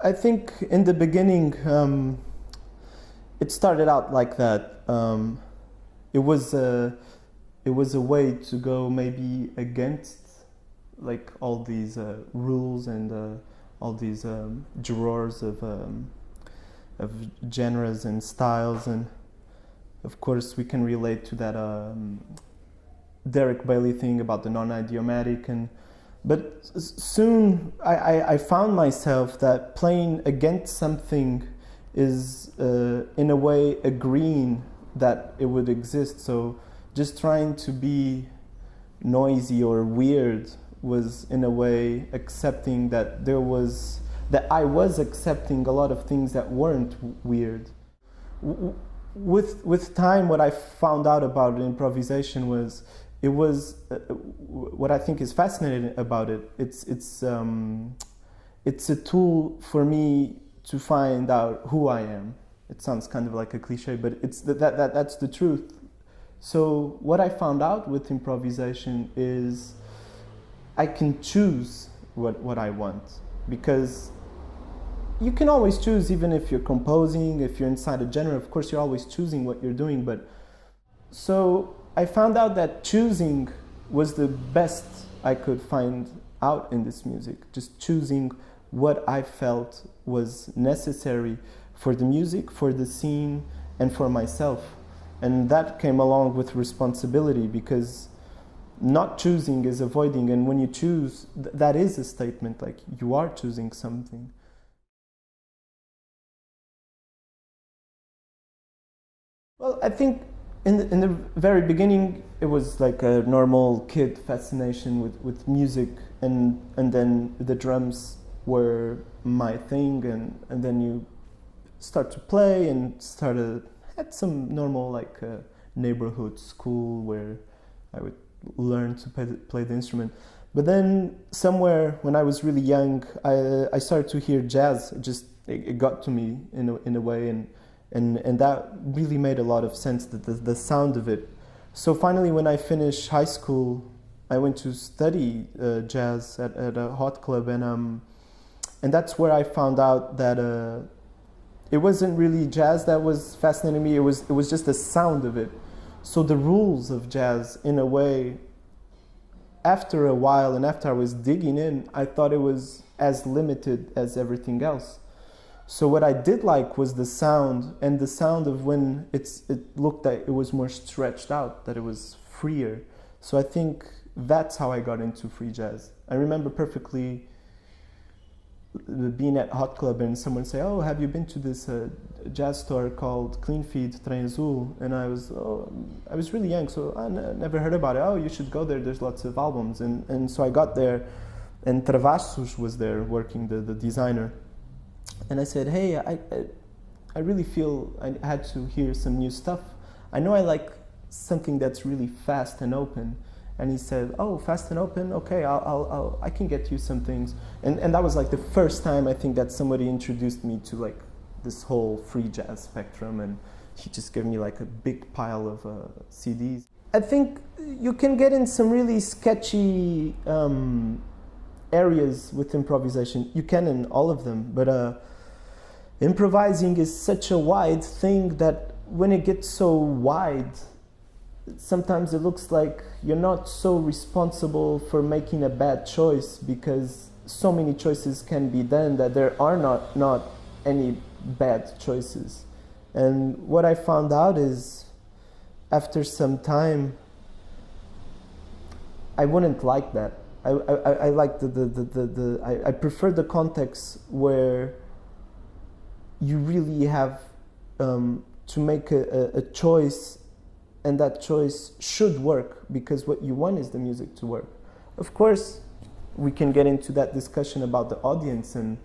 I think in the beginning, it started out like that. It was a way to go maybe against like all these rules and all these drawers of genres and styles, and of course we can relate to that Derek Bailey thing about the non-idiomatic, but soon I found myself that playing against something is in a way agreeing that it would exist. So just trying to be noisy or weird was in a way accepting that I was accepting a lot of things that weren't weird. With time, what I found out about improvisation was what I think is fascinating about it. It's a tool for me to find out who I am. It sounds kind of like a cliche, but it's that's the truth. So what I found out with improvisation is I can choose what I want, because you can always choose, even if you're composing, if you're inside a genre, of course you're always choosing what you're doing. But so I found out that choosing was the best I could find out in this music, just choosing what I felt was necessary for the music, for the scene, and for myself. And that came along with responsibility, because not choosing is avoiding, and when you choose, that is a statement, like you are choosing something. Well, I think in the very beginning it was like a normal kid fascination with music, and then the drums were my thing, and then you start to play and had some normal like neighborhood school where I would learn to play the instrument. But then somewhere when I was really young, I started to hear jazz. It got to me in a way, and that really made a lot of sense, the sound of it. So finally, when I finished high school, I went to study jazz at a hot club, and that's where I found out that it wasn't really jazz that was fascinating me. It was just the sound of it. So the rules of jazz, in a way, after a while and after I was digging in, I thought it was as limited as everything else. So what I did like was the sound, and the sound of when it looked like it was more stretched out, that it was freer. So I think that's how I got into free jazz. I remember perfectly being at Hot Club and someone say, "Oh, have you been to this jazz store called Clean Feed Trem Azul?" And I was really young, so I never heard about it. "Oh, you should go there, there's lots of albums." And so I got there, and Travassos was there working, the designer. And I said, "Hey, I really feel I had to hear some new stuff. I know I like something that's really fast and open." And he said, "Oh, fast and open? Okay, I can get you some things." And that was like the first time I think that somebody introduced me to like this whole free jazz spectrum, and he just gave me like a big pile of CDs. I think you can get in some really sketchy areas with improvisation. You can in all of them, but improvising is such a wide thing that when it gets so wide, sometimes it looks like you're not so responsible for making a bad choice, because so many choices can be done that there are not any bad choices. And what I found out is, after some time, I wouldn't like that. I like I prefer the context where you really have to make a choice, and that choice should work, because what you want is the music to work. Of course, we can get into that discussion about the audience, and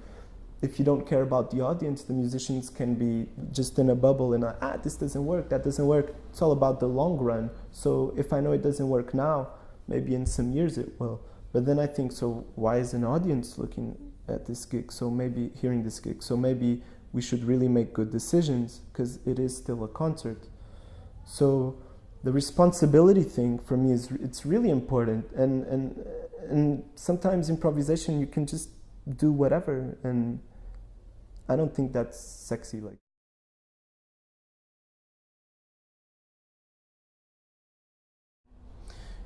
if you don't care about the audience, the musicians can be just in a bubble and this doesn't work, that doesn't work. It's all about the long run. So if I know it doesn't work now, maybe in some years it will. But then I think, so why is an audience looking at this gig? So maybe hearing this gig, so maybe we should really make good decisions, because it is still a concert. So the responsibility thing for me it's really important, and sometimes improvisation you can just do whatever, and I don't think that's sexy. Like,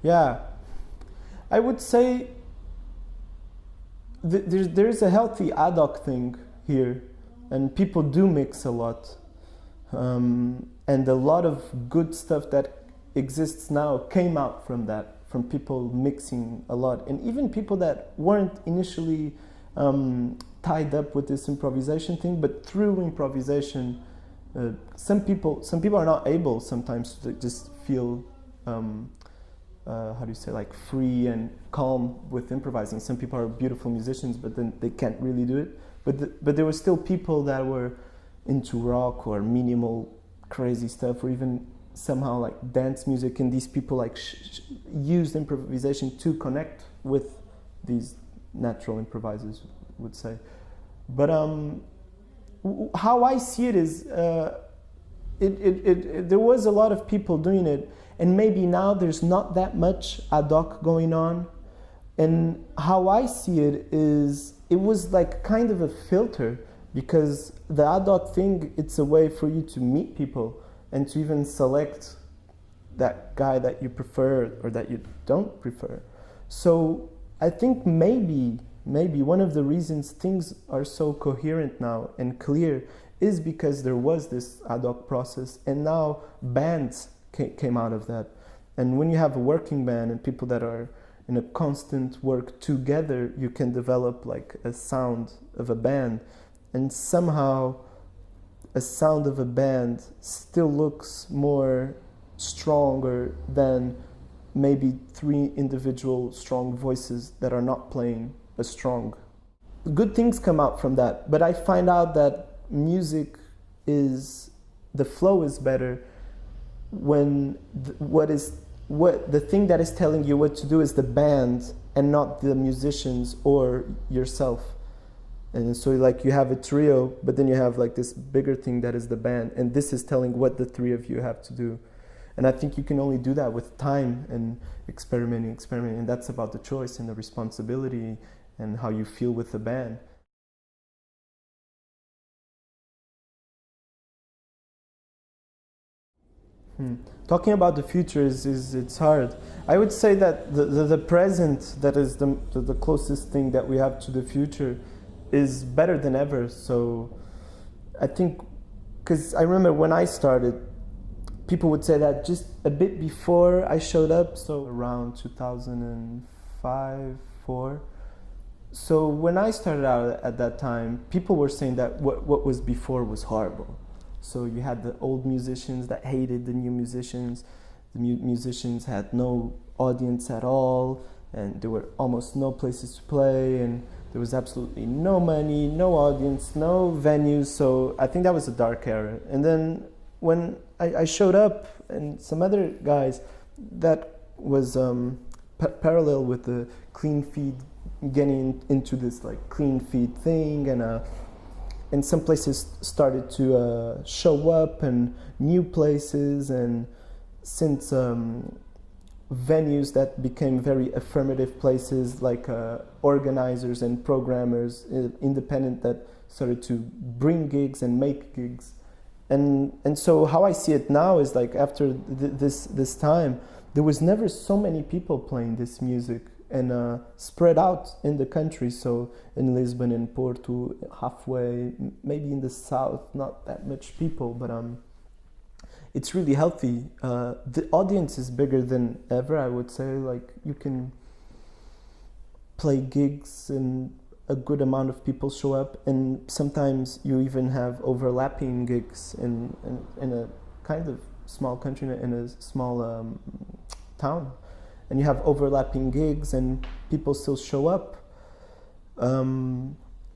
yeah, I would say there's a healthy ad hoc thing here, and people do mix a lot, and a lot of good stuff that exists now came out from that, from people mixing a lot, and even people that weren't initially tied up with this improvisation thing, but through improvisation, some people are not able sometimes to just feel how do you say, like free and calm with improvising. Some people are beautiful musicians, but then they can't really do it. But there were still people that were into rock or minimal crazy stuff, or even somehow like dance music, and these people like used improvisation to connect with these natural improvisers, would say. But how I see it is there was a lot of people doing it, and maybe now there's not that much ad hoc going on. And how I see it is, it was like kind of a filter, because the ad hoc thing, it's a way for you to meet people and to even select that guy that you prefer or that you don't prefer. So I think maybe one of the reasons things are so coherent now and clear is because there was this ad hoc process, and now bands came out of that. And when you have a working band and people that are in a constant work together, you can develop like a sound of a band, and somehow a sound of a band still looks more stronger than maybe three individual strong voices that are not playing a strong. Good things come out from that, but I find out that music is, the flow is better when the thing that is telling you what to do is the band and not the musicians or yourself. And so like you have a trio, but then you have like this bigger thing that is the band, and this is telling what the three of you have to do. And I think you can only do that with time and experimenting, and that's about the choice and the responsibility and how you feel with the band. Talking about the future is it's hard. I would say that the present, that is the closest thing that we have to the future, is better than ever. So I think, because I remember when I started, people would say that just a bit before I showed up, so around 2005, 4. So when I started out at that time, people were saying that what was before was horrible. So you had the old musicians that hated the new musicians. The musicians had no audience at all, and there were almost no places to play, and there was absolutely no money, no audience, no venues. So I think that was a dark era. And then when I showed up, and some other guys, that was parallel with the clean feed, getting into this like clean feed thing, and some places started to show up, and new places, and since venues that became very affirmative places, like organizers and programmers, independent, that started to bring gigs and make gigs. And so how I see it now is like after this time, there was never so many people playing this music, and spread out in the country. So in Lisbon and Porto, halfway, maybe in the south, not that much people, but it's really healthy. The audience is bigger than ever, I would say. Like you can play gigs and a good amount of people show up, and sometimes you even have overlapping gigs in a kind of small country, in a small town. And you have overlapping gigs and people still show up.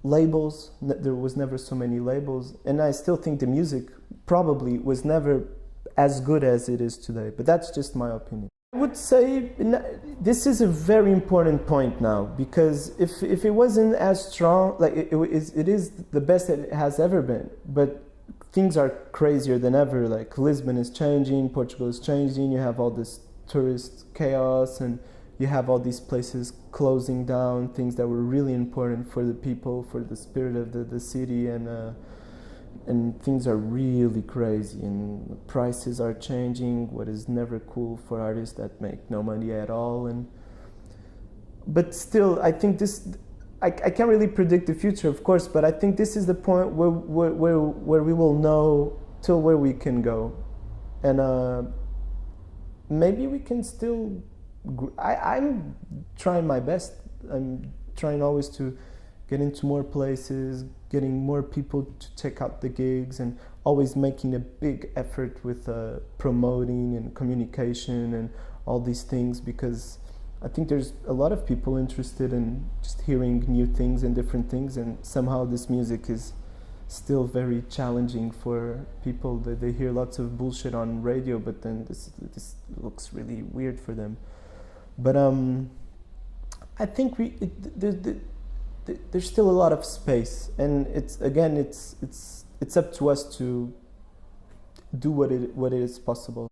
Labels, there was never so many labels. And I still think the music probably was never as good as it is today. But that's just my opinion. I would say this is a very important point now, because if it wasn't as strong, like it is the best that it has ever been. But things are crazier than ever. Like Lisbon is changing, Portugal is changing, you have all this tourist chaos, and you have all these places closing down, things that were really important for the people, for the spirit of the city, and things are really crazy, and prices are changing, what is never cool for artists that make no money at all. But still, I think I can't really predict the future, of course, but I think this is the point where we will know till where we can go. And maybe we can still... I'm trying my best. I'm trying always to get into more places, getting more people to check out the gigs, and always making a big effort with promoting and communication and all these things, because I think there's a lot of people interested in just hearing new things and different things, and somehow this music is still very challenging for people. They hear lots of bullshit on radio, but then this looks really weird for them. But I think there's still a lot of space, and it's up to us to do what it is possible.